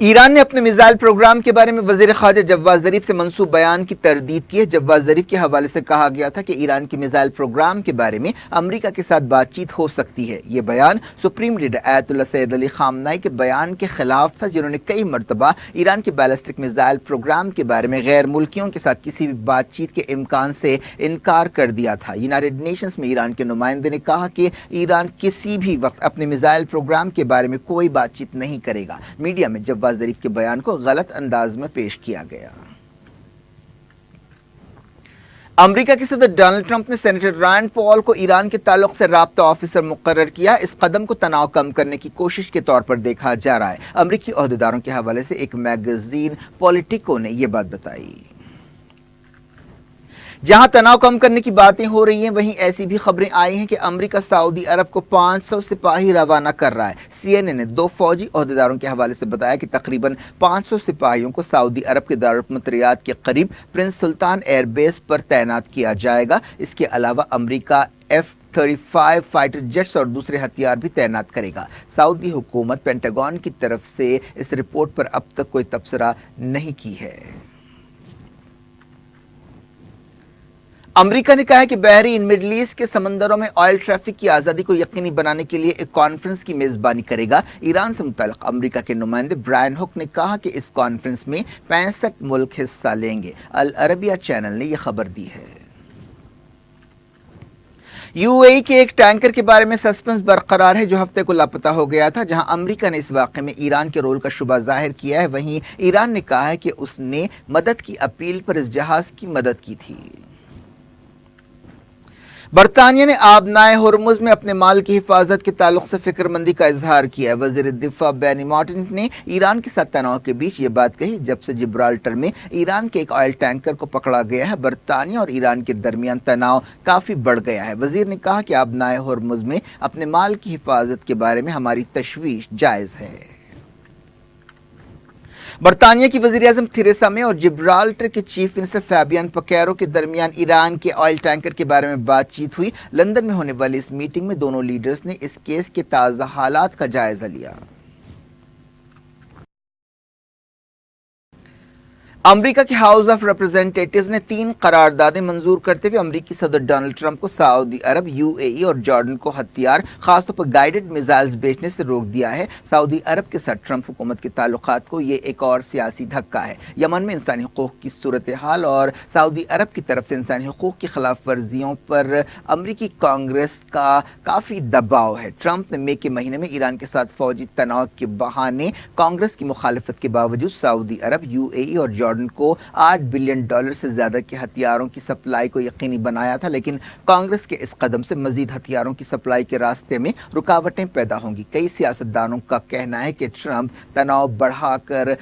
ایران نے اپنے missile programme کے بارے میں وزیر خارجہ جواد ظریف سے منسوب بیان کی تردید کی ہے۔ جواد ظریف کے حوالے سے کہا گیا تھا کہ ایران کے میزائل پروگرام کے بارے میں امریکہ کے ساتھ بات چیت ہو سکتی ہے۔ یہ بیان سپریم لیڈر آیت اللہ سید علی خامنائی کے بیان کے خلاف تھا، جنہوں نے کئی مرتبہ ایران کے بیلسٹک میزائل پروگرام کے بارے میں غیر ملکیوں کے ساتھ کسی بھی بات چیت کے امکان سے انکار کر دیا تھا۔ یونائیٹڈ نیشنز میں ایران کے نمائندے نے کہا کہ ایران کسی بھی وقت اپنے میزائل پروگرام کے بارے میں کوئی بات چیت نہیں کرے گا۔ میڈیا میں جواد ظریف کے بیان کو غلط انداز میں پیش کیا گیا۔ امریکہ کے صدر ڈونلڈ ٹرمپ نے سینیٹر رینڈ پال کو ایران کے تعلق سے رابطہ آفیسر مقرر کیا۔ اس قدم کو تناؤ کم کرنے کی کوشش کے طور پر دیکھا جا رہا ہے۔ امریکی عہدیداروں کے حوالے سے ایک میگزین پولیٹیکو نے یہ بات بتائی۔ جہاں تناؤ کم کرنے کی باتیں ہو رہی ہیں، وہیں ایسی بھی خبریں آئی ہیں کہ امریکہ سعودی عرب کو 500 سپاہی روانہ کر رہا ہے۔ سی این این نے 2 فوجی عہدیداروں کے حوالے سے بتایا کہ تقریباً 500 سپاہیوں کو سعودی عرب کے دارالحکومت ریاض کے قریب پرنس سلطان ایئر بیس پر تعینات کیا جائے گا۔ اس کے علاوہ امریکہ F-35 فائٹر جیٹس اور دوسرے ہتھیار بھی تعینات کرے گا۔ سعودی حکومت پینٹاگون کی طرف سے اس رپورٹ پر اب تک کوئی تبصرہ نہیں کی ہے۔ امریکہ نے کہا ہے کہ بحرین مڈل ایسٹ کے سمندروں میں آئل ٹریفک کی آزادی کو یقینی بنانے کے لیے ایک کانفرنس کی میزبانی کرے گا۔ ایران سے متعلق امریکہ کے نمائندے برائن ہک نے کہا کہ اس کانفرنس میں 65 ملک حصہ لیں گے۔ العربیہ چینل نے یہ خبر دی ہے۔ یو اے ای کے ایک ٹینکر کے بارے میں سسپنس برقرار ہے جو ہفتے کو لاپتہ ہو گیا تھا۔ جہاں امریکہ نے اس واقعے میں ایران کے رول کا شبہ ظاہر کیا ہے، وہیں ایران نے کہا ہے کہ اس نے مدد کی اپیل پر اس جہاز کی مدد کی تھی۔ برطانیہ نے آبنائے ہرمز میں اپنے مال کی حفاظت کے تعلق سے فکر مندی کا اظہار کیا ہے۔ وزیر دفاع بینی مارٹن نے ایران کے ساتھ تناؤ کے بیچ یہ بات کہی جب سے جبرالٹر میں ایران کے ایک آئل ٹینکر کو پکڑا گیا ہے۔ برطانیہ اور ایران کے درمیان تناؤ کافی بڑھ گیا ہے۔ وزیر نے کہا کہ آبنائے ہرمز میں اپنے مال کی حفاظت کے بارے میں ہماری تشویش جائز ہے۔ برطانیہ کی وزیراعظم تھریسا مے اور جبرالٹر کے چیف منسٹر فیبین پکیرو کے درمیان ایران کے آئل ٹینکر کے بارے میں بات چیت ہوئی۔ لندن میں ہونے والی اس میٹنگ میں دونوں لیڈرز نے اس کیس کے تازہ حالات کا جائزہ لیا۔ امریکہ کے ہاؤس آف ریپرزینٹیٹیوز نے 3 قراردادیں منظور کرتے ہوئے امریکی صدر ڈونلڈ ٹرمپ کو سعودی عرب، یو اے ای اور جارڈن کو ہتھیار، خاص طور پر گائیڈڈ میزائلز بیچنے سے روک دیا ہے۔ سعودی عرب کے ساتھ ٹرمپ حکومت کے تعلقات کو یہ ایک اور سیاسی دھکا ہے۔ یمن میں انسانی حقوق کی صورتحال اور سعودی عرب کی طرف سے انسانی حقوق کی خلاف ورزیوں پر امریکی کانگریس کا کافی دباؤ ہے۔ ٹرمپ نے مئی کے مہینے میں ایران کے ساتھ فوجی تناؤ کے بہانے کانگریس کی مخالفت کے باوجود سعودی عرب، یو اے ای اور جارڈن کو $8 بلین سے زیادہ کے ہتھیاروں کی سپلائی کو یقینی بنایا تھا، لیکن کانگریس کے اس قدم سے مزید ہتھیاروں کی سپلائی کے راستے میں رکاوٹیں پیدا ہوں گی۔ کئی سیاستدانوں کا کہنا ہے کہ ٹرمپ تناؤ بڑھا کر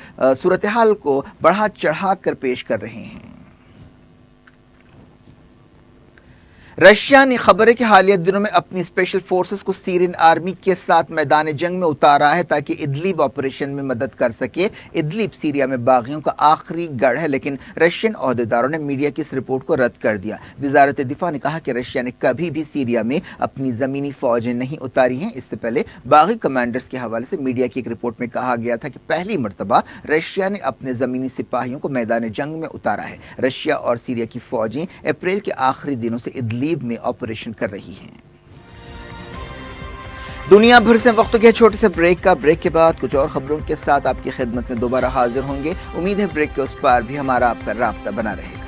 صورتحال کو بڑھا چڑھا کر پیش کر رہے ہیں۔ رشیا نے خبر ہے کہ حالیہ دنوں میں اپنی اسپیشل فورسز کو سیرین آرمی کے ساتھ میدان جنگ میں اتارا ہے تاکہ ادلیب آپریشن میں مدد کر سکے۔ ادلیب سیریا میں باغیوں کا آخری گڑھ ہے، لیکن رشین عہدیداروں نے میڈیا کی اس رپورٹ کو رد کر دیا۔ وزارت دفاع نے کہا کہ رشیا نے کبھی بھی سیریا میں اپنی زمینی فوجیں نہیں اتاری ہیں۔ اس سے پہلے باغی کمانڈرز کے حوالے سے میڈیا کی ایک رپورٹ میں کہا گیا تھا کہ پہلی مرتبہ رشیا نے اپنے زمینی سپاہیوں کو میدان جنگ میں اتارا ہے۔ رشیا اور سیریا کی فوجیں اپریل کے آخری دنوں سے ادلیب میں آپریشن کر رہی ہیں۔ دنیا بھر سے وقت گیا چھوٹے سے بریک کا۔ بریک کے بعد کچھ اور خبروں کے ساتھ آپ کی خدمت میں دوبارہ حاضر ہوں گے۔ امید ہے بریک کے اس پار بھی ہمارا آپ کا رابطہ بنا رہے گا۔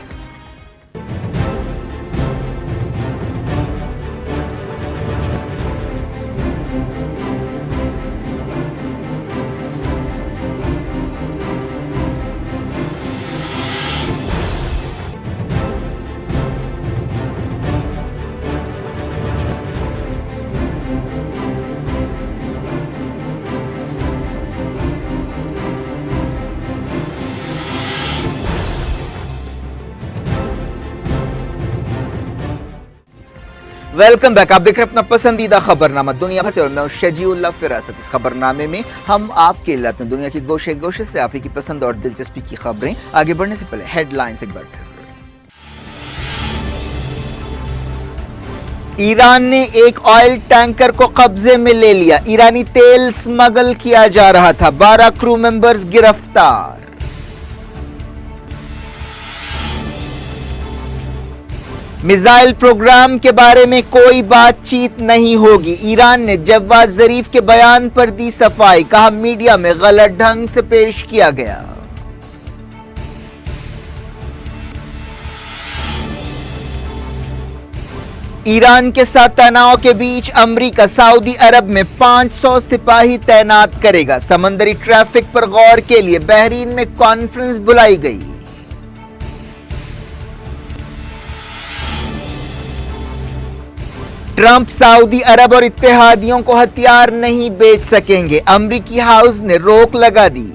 Welcome back. آپ دیکھ رہے ہیں اپنا پسندیدہ خبرنامہ دنیا بھر سے، اور میں ہوں شجیع اللہ فراست۔ اس خبرنامے میں ہم آپ کے علاقے دنیا کی گوشے گوشے سے آپ ہی کی پسند اور دلچسپی کی خبریں۔ آگے بڑھنے سے پہلے ہیڈ لائنز ایک بار پھر۔ ایران نے ایک آئل ٹینکر کو قبضے میں لے لیا، ایرانی تیل سمگل کیا جا رہا تھا، 12 کرو ممبرز گرفتار۔ میزائل پروگرام کے بارے میں کوئی بات چیت نہیں ہوگی، ایران نے جواد ظریف کے بیان پر دی صفائی، کہا میڈیا میں غلط ڈھنگ سے پیش کیا گیا۔ ایران کے ساتھ تناؤ کے بیچ امریکہ سعودی عرب میں 500 سپاہی تعینات کرے گا، سمندری ٹریفک پر غور کے لیے بحرین میں کانفرنس بلائی گئی۔ ٹرمپ سعودی عرب اور اتحادیوں کو ہتھیار نہیں بیچ سکیں گے، امریکی ہاؤس نے روک لگا دی۔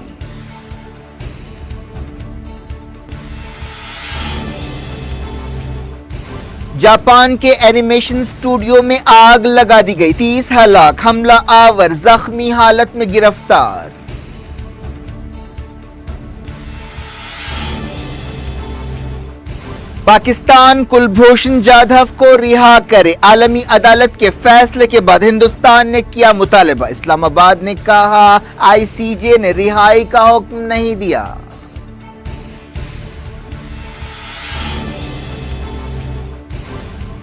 جاپان کے اینیمیشن اسٹوڈیو میں آگ لگا دی گئی، 30 ہلاک، حملہ آور زخمی حالت میں گرفتار۔ پاکستان کلبھوشن جادھو کو رہا کرے، عالمی عدالت کے فیصلے کے بعد ہندوستان نے کیا مطالبہ، اسلام آباد نے کہا آئی سی جے نے رہائی کا حکم نہیں دیا۔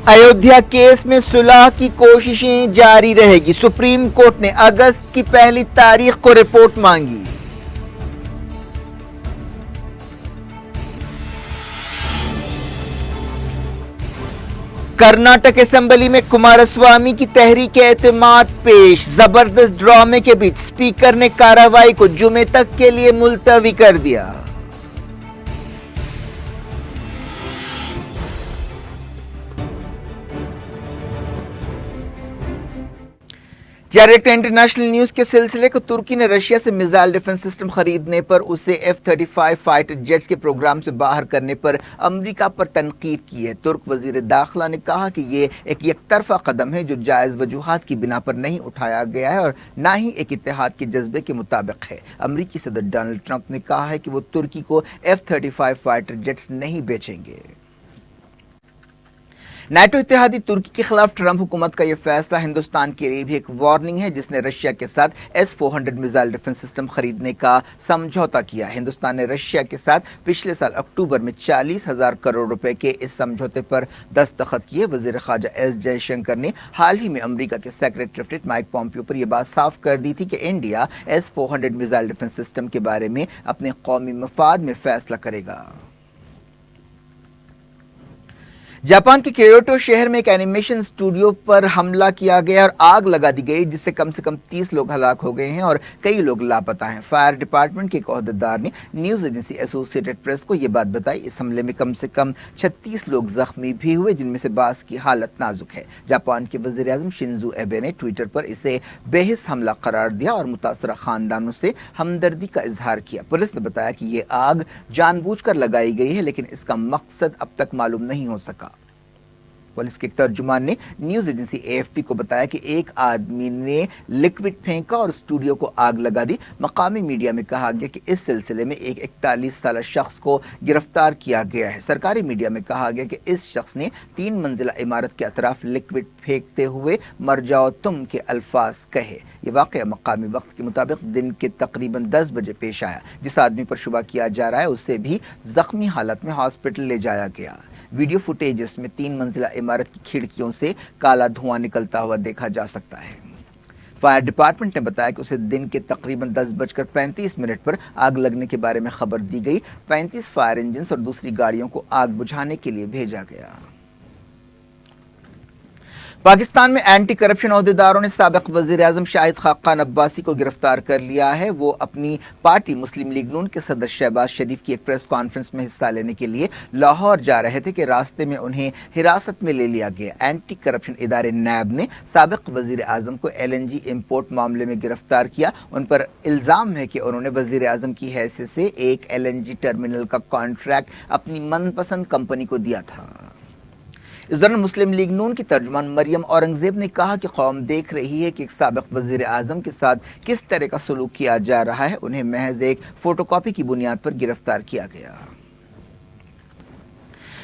ایودھیا کیس میں صلح کی کوششیں جاری رہے گی، سپریم کورٹ نے اگست کی پہلی تاریخ کو رپورٹ مانگی۔ کرناٹک اسمبلی میں کماراسوامی کی تحریک اعتماد پیش، زبردست ڈرامے کے بیچ اسپیکر نے کارروائی کو جمعے تک کے لیے ملتوی کر دیا۔ ڈائریکٹ انٹرنیشنل نیوز کے سلسلے کو ترکی نے رشیا سے میزائل ڈیفنس سسٹم خریدنے پر اسے F-35 فائٹر جیٹس کے پروگرام سے باہر کرنے پر امریکہ پر تنقید کی ہے۔ ترک وزیر داخلہ نے کہا کہ یہ ایک یک طرفہ قدم ہے جو جائز وجوہات کی بنا پر نہیں اٹھایا گیا ہے اور نہ ہی ایک اتحاد کے جذبے کے مطابق ہے۔ امریکی صدر ڈونلڈ ٹرمپ نے کہا ہے کہ وہ ترکی کو F-35 فائٹر جیٹس نہیں بیچیں گے۔ نیٹو اتحادی ترکی کے خلاف ٹرمپ حکومت کا یہ فیصلہ ہندوستان کے لیے بھی ایک وارننگ ہے، جس نے رشیا کے ساتھ S-400 میزائل ڈیفنس سسٹم خریدنے کا سمجھوتا کیا۔ ہندوستان نے رشیا کے ساتھ پچھلے سال اکتوبر میں 40,000 کروڑ روپے کے اس سمجھوتے پر دستخط کیے۔ وزیر خارجہ ایس جے شنکر نے حال ہی میں امریکہ کے secretary of state Mike Pompeo پر یہ بات صاف کر دی تھی کہ India S-400 missile defence system کے بارے میں اپنے قومی مفاد میں فیصلہ کرے گا۔ جاپان کے کیوٹو شہر میں ایک اینیمیشن اسٹوڈیو پر حملہ کیا گیا اور آگ لگا دی گئی، جس سے کم 30 لوگ ہلاک ہو گئے ہیں اور کئی لوگ لاپتہ ہیں۔ فائر ڈپارٹمنٹ کے ایک عہدیدار نے نیوز ایجنسی ایسوسی ایٹڈ پریس کو یہ بات بتائی۔ اس حملے میں کم سے کم 36 لوگ زخمی بھی ہوئے، جن میں سے بعض کی حالت نازک ہے۔ جاپان کے وزیر اعظم شنزو ایبے نے ٹویٹر پر اسے بے حس حملہ قرار دیا اور متاثرہ خاندانوں سے ہمدردی کا اظہار کیا۔ پولیس نے بتایا کہ یہ آگ جان بوجھ کر لگائی گئی ہے، لیکن اس کا مقصد اب تک معلوم نہیں ہو سکا۔ پولیس کے ایک ترجمان نے نیوز ایجنسی AFP کو بتایا کہ ایک آدمی نے لکوڈ پھینکا اور اسٹوڈیو کو آگ لگا دی۔ مقامی میڈیا میں کہا گیا کہ اس سلسلے میں ایک 41 سالہ شخص کو گرفتار کیا گیا ہے۔ سرکاری میڈیا میں کہا گیا کہ اس شخص نے 3 منزلہ عمارت کے اطراف لکوڈ پھینکتے ہوئے مر جاؤ تم کے الفاظ کہے۔ یہ واقعہ مقامی وقت کے مطابق دن کے تقریباً 10 بجے پیش آیا۔ جس آدمی پر شبہ کیا جا رہا ہے اسے بھی زخمی حالت میں ہاسپٹل لے جایا گیا۔ ویڈیو فوٹیجز میں 3 منزلہ عمارت کی کھڑکیوں سے کالا دھواں نکلتا ہوا دیکھا جا سکتا ہے۔ فائر ڈپارٹمنٹ نے بتایا کہ اسے دن کے تقریباً 10:35 پر آگ لگنے کے بارے میں خبر دی گئی۔ 35 فائر انجنز اور دوسری گاڑیوں کو آگ بجھانے کے لیے بھیجا گیا۔ پاکستان میں اینٹی کرپشن عہدیداروں نے سابق وزیر اعظم شاہد خاقان عباسی کو گرفتار کر لیا ہے۔ وہ اپنی پارٹی مسلم لیگ نون کے صدر شہباز شریف کی ایک پریس کانفرنس میں حصہ لینے کے لیے لاہور جا رہے تھے کہ راستے میں انہیں حراست میں لے لیا گیا۔ اینٹی کرپشن ادارے نیب نے سابق وزیر اعظم کو LNG امپورٹ معاملے میں گرفتار کیا۔ ان پر الزام ہے کہ انہوں نے وزیر اعظم کی حیثیت سے ایک LNG ٹرمینل کا کانٹریکٹ اپنی من پسند کمپنی کو دیا تھا۔ اس دوران مسلم لیگ نون کی ترجمان مریم اورنگزیب نے کہا کہ قوم دیکھ رہی ہے کہ ایک سابق وزیر اعظم کے ساتھ کس طرح کا سلوک کیا جا رہا ہے، انہیں محض ایک فوٹو کاپی کی بنیاد پر گرفتار کیا گیا۔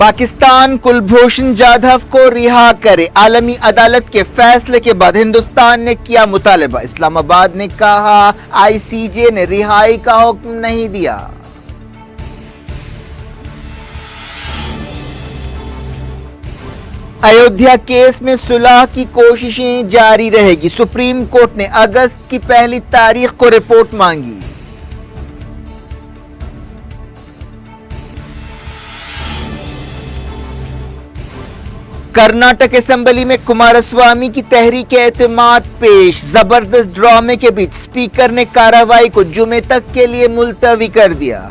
پاکستان کلبھوشن جادھو کو رہا کرے، عالمی عدالت کے فیصلے کے بعد ہندوستان نے کیا مطالبہ، اسلام آباد نے کہا آئی سی جے نے رہائی کا حکم نہیں دیا۔ ایودھیا کیس میں صلح کی کوششیں جاری رہے گی، سپریم کورٹ نے اگست کی پہلی تاریخ کو رپورٹ مانگی۔ کرناٹک اسمبلی میں کماراسوامی کی تحریک اعتماد پیش، زبردست ڈرامے کے بیچ اسپیکر نے کارروائی کو جمعے تک کے لیے ملتوی کر دیا۔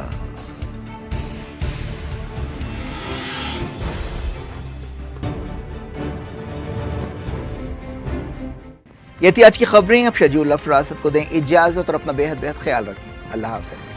یہ تھی آج کی خبریں، اب شجیع اللہ فراست کو دیں اجازت اور اپنا بے حد خیال رکھیں۔ اللہ حافظ۔